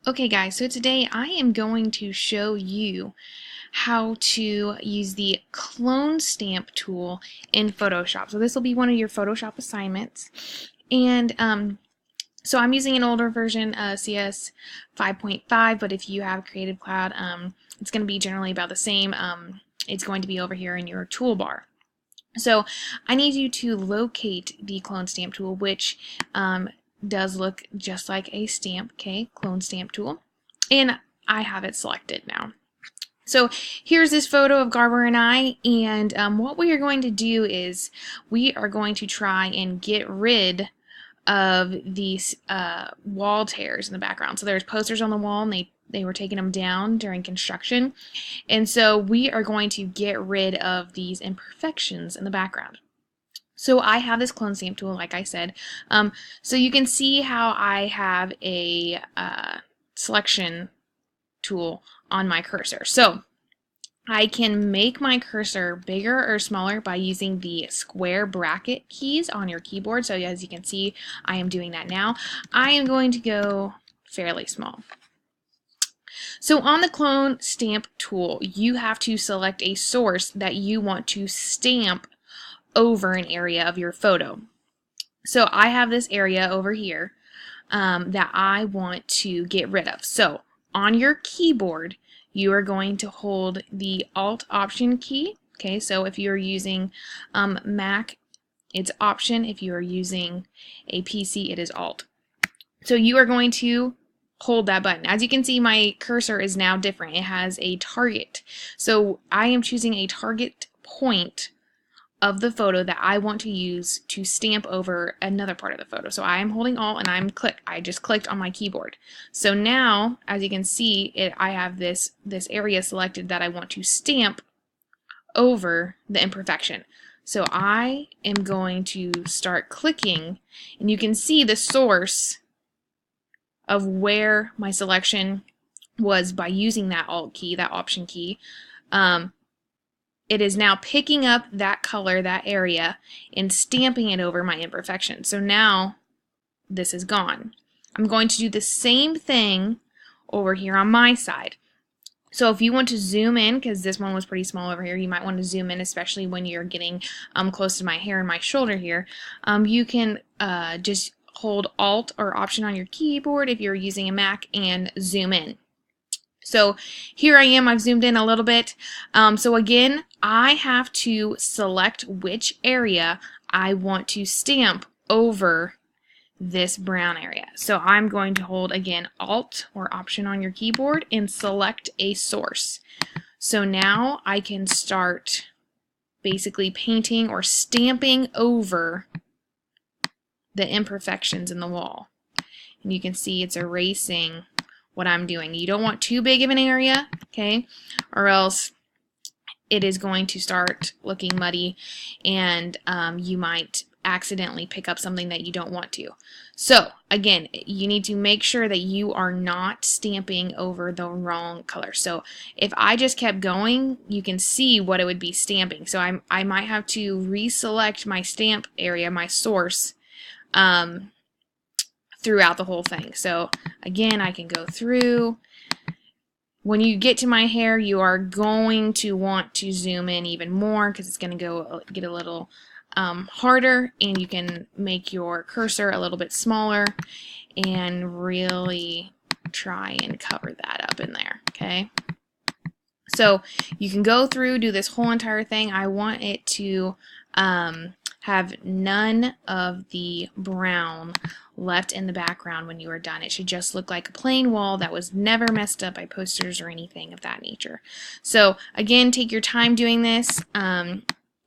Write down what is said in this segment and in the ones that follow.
Okay guys, so today I am going to show you how to use the clone stamp tool in Photoshop. So this will be one of your Photoshop assignments. And so I'm using an older version, CS 5.5, but if you have Creative Cloud, it's going to be generally about the same. It's going to be over here in your toolbar. So I need you to locate the clone stamp tool, which does look just like a stamp, okay, clone stamp tool. And I have it selected now. So here's this photo of Garber and I, and what we are going to do is we are going to try and get rid of these wall tears in the background. So there's posters on the wall, and they were taking them down during construction, and so we are going to get rid of these imperfections in the background. So I have this clone stamp tool, like I said. So you can see how I have a selection tool on my cursor. So I can make my cursor bigger or smaller by using the square bracket keys on your keyboard. So as you can see, I am doing that now. I am going to go fairly small. So on the clone stamp tool, you have to select a source that you want to stamp over an area of your photo. So I have this area over here that I want to get rid of. So on your keyboard, you are going to hold the Alt Option key. Okay, so if you're using Mac, it's Option. If you are using a PC, it is Alt. So you are going to hold that button. As you can see, my cursor is now different. It has a target. So I am choosing a target point of the photo that I want to use to stamp over another part of the photo. So I am holding Alt and I just clicked on my keyboard. So now, as you can see, I have this area selected that I want to stamp over the imperfection. So I am going to start clicking, and you can see the source of where my selection was by using that Alt key, that Option key. It is now picking up that color, that area, and stamping it over my imperfection. So now this is gone. I'm going to do the same thing over here on my side. So if you want to zoom in, because this one was pretty small over here, you might want to zoom in, especially when you're getting close to my hair and my shoulder here. You can just hold Alt or Option on your keyboard if you're using a Mac and zoom in. So here I am, I've zoomed in a little bit. So again, I have to select which area I want to stamp over this brown area. So I'm going to hold, again, Alt or Option on your keyboard and select a source. So now I can start basically painting or stamping over the imperfections in the wall. And you can see it's erasing what I'm doing. You don't want too big of an area, okay, or else it is going to start looking muddy, and you might accidentally pick up something that you don't want to. So again, you need to make sure that you are not stamping over the wrong color. So if I just kept going, you can see what it would be stamping. So I might have to reselect my stamp area, my source, throughout the whole thing. So again, I can go through. When you get to my hair, you are going to want to zoom in even more because it's going to get a little harder, and you can make your cursor a little bit smaller and really try and cover that up in there, okay? So you can go through, do this whole entire thing. I want it to have none of the brown left in the background when you are done. It should just look like a plain wall that was never messed up by posters or anything of that nature. So again, take your time doing this.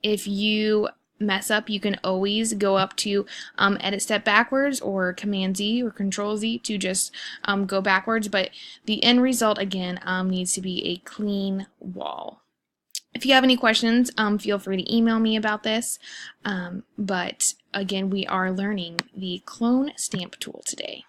If you mess up, you can always go up to edit step backwards or Command Z or Control Z to just go backwards, but the end result again needs to be a clean wall. If you have any questions, feel free to email me about this, but again, we are learning the clone stamp tool today.